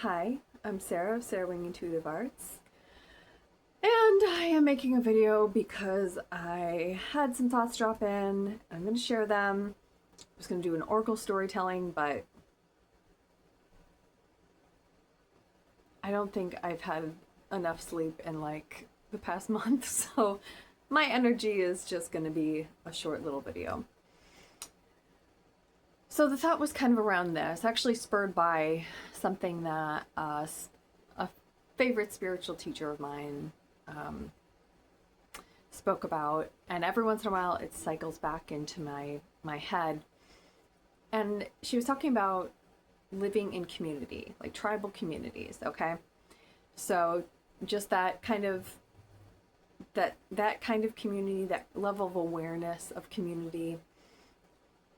Hi, I'm Sarah of Sarah Wing Intuitive Arts, and I am making a video because I had some thoughts drop in. I'm going to share them. I was going to do an oracle storytelling, but I don't think I've had enough sleep in like the past month, so my energy is just going to be a short little video. So the thought was kind of around this, actually spurred by something that a favorite spiritual teacher of mine spoke about, and every once in a while it cycles back into my head. And she was talking about living in community, like tribal communities, okay? So just that kind of community, that level of awareness of community.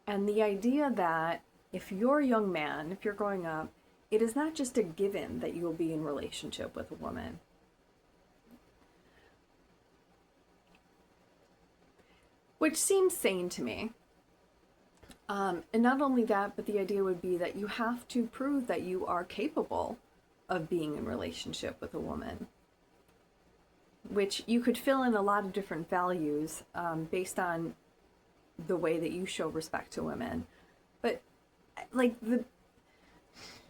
And the idea that if you're a young man, if you're growing up, it is not just a given that you will be in relationship with a woman. Which seems sane to me. And not only that, but the idea would be that you have to prove that you are capable of being in relationship with a woman. Which you could fill in a lot of different values based on the way that you show respect to women. But like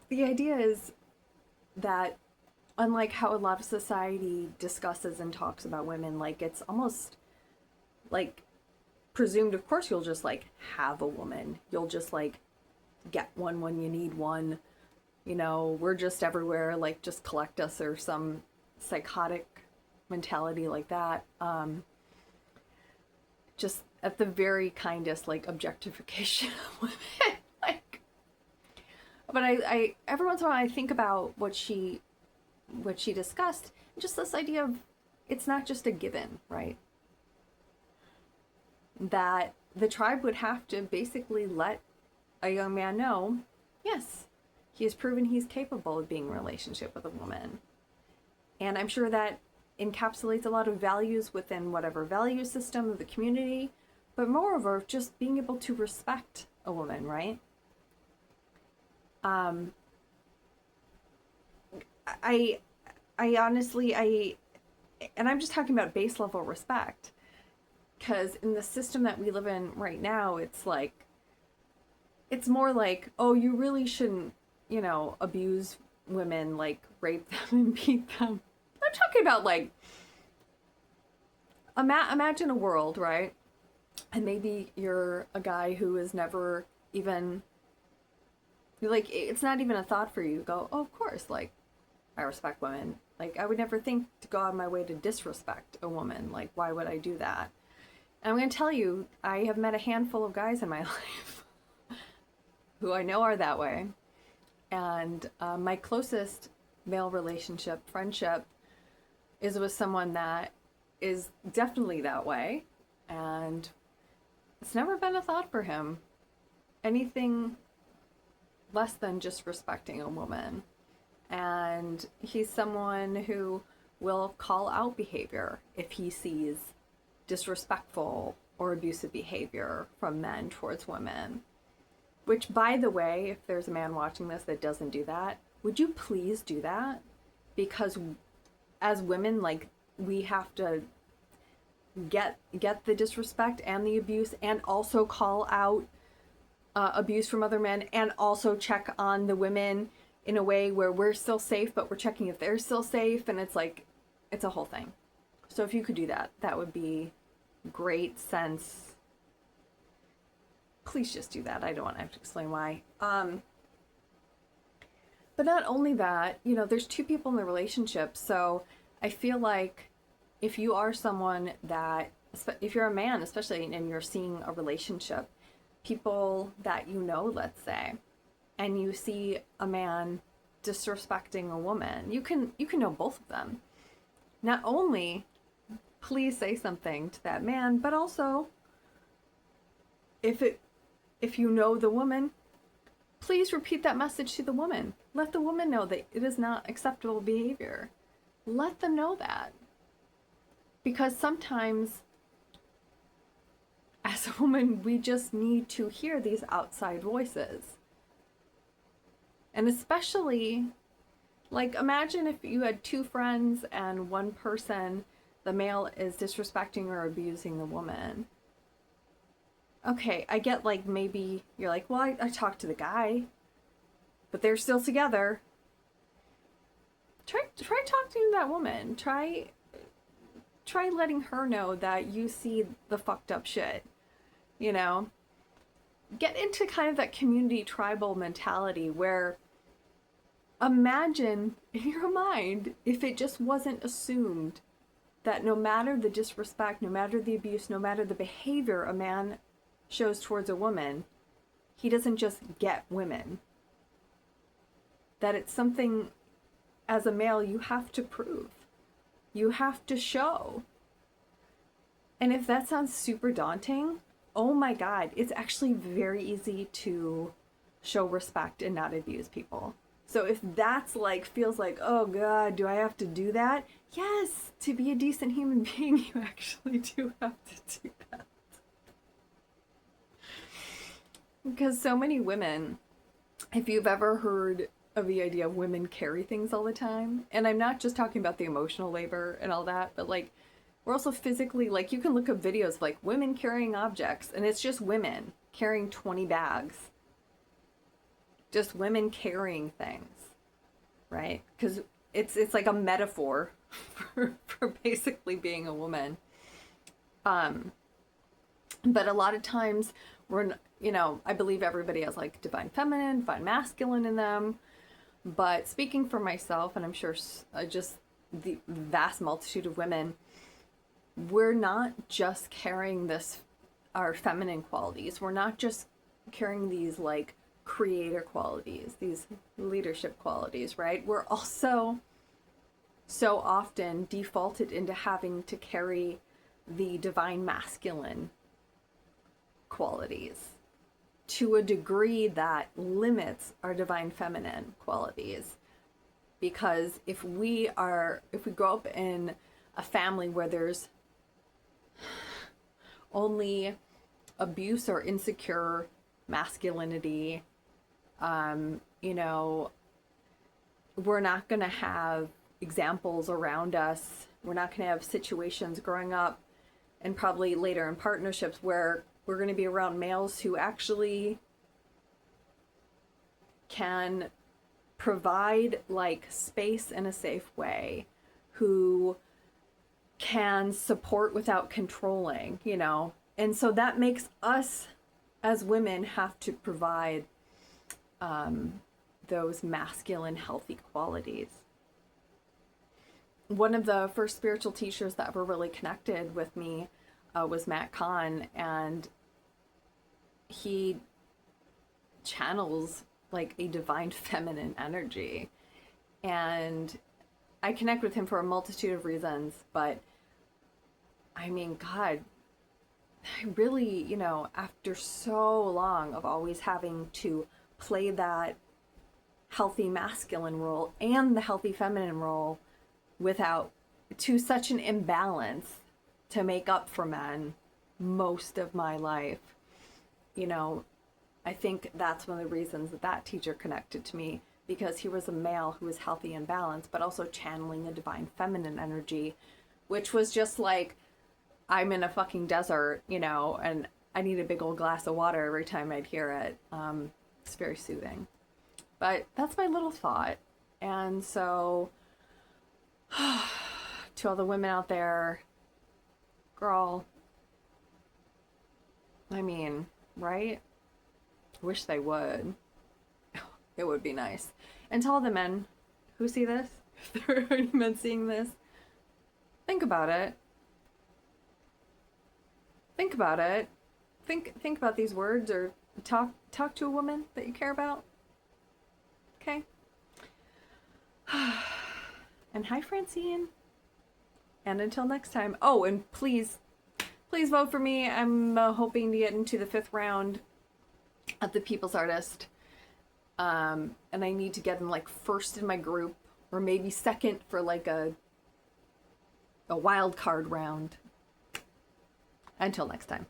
the idea is that unlike how a lot of society discusses and talks about women, like it's almost like presumed, of course you'll just like have a woman. You'll just like get one when you need one. You know, we're just everywhere, like just collect us, or some psychotic mentality like that. Just at the very kindest, like objectification of women. Like, but I every once in a while I think about what she discussed, just this idea of it's not just a given, right? That the tribe would have to basically let a young man know, yes, he has proven he's capable of being in a relationship with a woman. And I'm sure that encapsulates a lot of values within whatever value system of the community, but moreover, just being able to respect a woman, right? I honestly, and I'm just talking about base level respect, because in the system that we live in right now, it's like, it's more like, oh, you really shouldn't, you know, abuse women, like rape them and beat them. I'm talking about like, imagine a world, right? And maybe you're a guy who is never even, like, it's not even a thought for you to go, oh, of course, like, I respect women. Like, I would never think to go out of my way to disrespect a woman. Like, why would I do that? And I'm going to tell you, I have met a handful of guys in my life who I know are that way. And my closest male relationship, friendship, is with someone that is definitely that way. And it's never been a thought for him. Anything less than just respecting a woman. And he's someone who will call out behavior if he sees disrespectful or abusive behavior from men towards women. Which, by the way, if there's a man watching this that doesn't do that, would you please do that? Because as women, like, we have to get the disrespect and the abuse, and also call out abuse from other men, and also check on the women in a way where we're still safe, but we're checking if they're still safe, and it's like, it's a whole thing. So if you could do that, that would be great sense. Please just do that. I don't want to have to explain why. But not only that, you know, there's two people in the relationship, so I feel like if you are someone that, if you're a man especially, and you're seeing a relationship, people that you know, let's say, and you see a man disrespecting a woman, you can know both of them. Not only please say something to that man, but also if you know the woman, please repeat that message to the woman. Let the woman know that it is not acceptable behavior. Let them know that. Because sometimes as a woman, we just need to hear these outside voices. And especially Like, imagine if you had two friends and one person, the male, is disrespecting or abusing the woman. Okay, I get, like, maybe you're like, well, I talked to the guy, but they're still together. Try talking to that woman. Try letting her know that you see the fucked up shit. You know? Get into kind of that community tribal mentality where imagine in your mind if it just wasn't assumed that no matter the disrespect, no matter the abuse, no matter the behavior a man shows towards a woman, he doesn't just get women. That it's something as a male you have to prove. You have to show. And if that sounds super daunting, oh my God, it's actually very easy to show respect and not abuse people. So if that's like, feels like, oh God, do I have to do that? Yes, to be a decent human being, you actually do have to do that. Because so many women, if you've ever heard of the idea of women carry things all the time, and I'm not just talking about the emotional labor and all that, but like, we're also physically, like, you can look up videos of like women carrying objects, and it's just women carrying 20 bags. Just women carrying things, right? Because it's like a metaphor for basically being a woman. But a lot of times we're, you know, I believe everybody has like divine feminine, divine masculine in them. But speaking for myself, and I'm sure just the vast multitude of women, we're not just carrying this, our feminine qualities. We're not just carrying these like creator qualities, these leadership qualities, right? We're also so often defaulted into having to carry the divine masculine qualities to a degree that limits our divine feminine qualities. Because if we grow up in a family where there's only abuse or insecure masculinity, you know, we're not going to have examples around us. We're not going to have situations growing up and probably later in partnerships where we're going to be around males who actually can provide like space in a safe way, who can support without controlling, you know. And so that makes us as women have to provide those masculine healthy qualities. One of the first spiritual teachers that ever really connected with me was Matt Kahn, and he channels like a divine feminine energy. And I connect with him for a multitude of reasons, but I mean, God, I really, you know, after so long of always having to play that healthy masculine role and the healthy feminine role without, to such an imbalance to make up for men most of my life, you know, I think that's one of the reasons that that teacher connected to me, because he was a male who was healthy and balanced, but also channeling a divine feminine energy, which was just like, I'm in a fucking desert, you know, and I need a big old glass of water every time I'd hear it. It's very soothing. But that's my little thought. And so, to all the women out there, girl, I mean, right? Wish they would. It would be nice. And to all the men who see this, if there are any men seeing this, think about it. Think about it. Think about these words, or talk to a woman that you care about. Okay? And hi, Francine. And until next time. Oh, and please vote for me. I'm hoping to get into the 5th round of the People's Artist. And I need to get in like 1st in my group, or maybe 2nd for like a wild card round. Until next time.